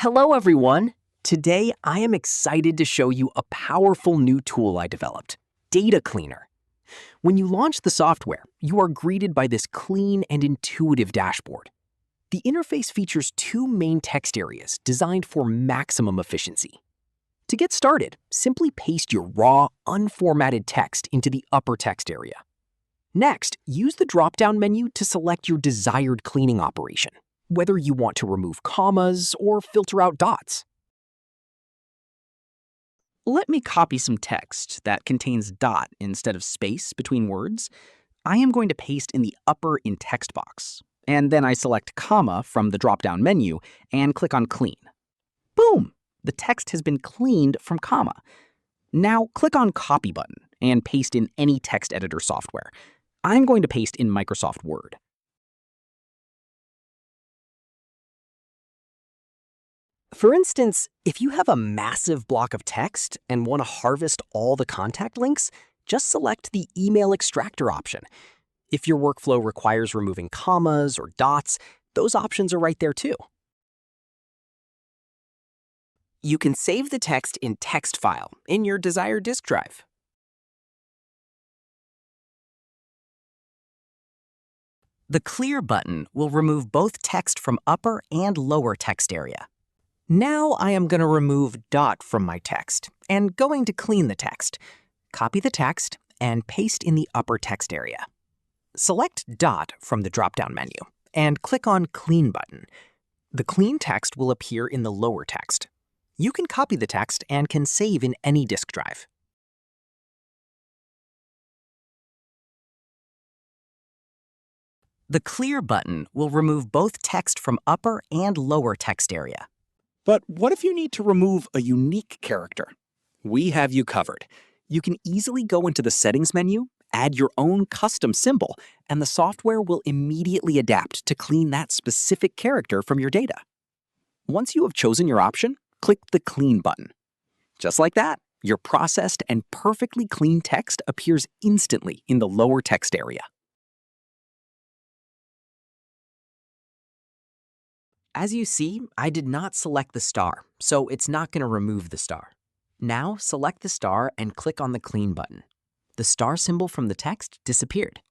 Hello everyone! Today I am excited to show you a powerful new tool I developed, datacleaner. When you launch the software, you are greeted by this clean and intuitive dashboard. The interface features two main text areas designed for maximum efficiency. To get started, simply paste your raw, unformatted text into the upper text area. Next, use the drop-down menu to select your desired cleaning operation, whether you want to remove commas or filter out dots. Let me copy some text that contains dot instead of space between words. I am going to paste in the upper in text box, and then I select comma from the drop-down menu and click on Clean. Boom! The text has been cleaned from comma. Now click on Copy button and paste in any text editor software. I'm going to paste in Microsoft Word. For instance, if you have a massive block of text and want to harvest all the contact links, just select the Email Extractor option. If your workflow requires removing commas or dots, those options are right there too. You can save the text in text file in your desired disk drive. The Clear button will remove both text from upper and lower text area. Now I am going to remove dot from my text and going to clean the text. Copy the text and paste in the upper text area. Select dot from the drop-down menu and click on Clean button. The clean text will appear in the lower text. You can copy the text and can save in any disk drive. The Clear button will remove both text from upper and lower text area. But what if you need to remove a unique character? We have you covered. You can easily go into the Settings menu, add your own custom symbol, and the software will immediately adapt to clean that specific character from your data. Once you have chosen your option, click the Clean button. Just like that, your processed and perfectly clean text appears instantly in the lower text area. As you see, I did not select the star, so it's not going to remove the star. Now select the star and click on the Clean button. The star symbol from the text disappeared.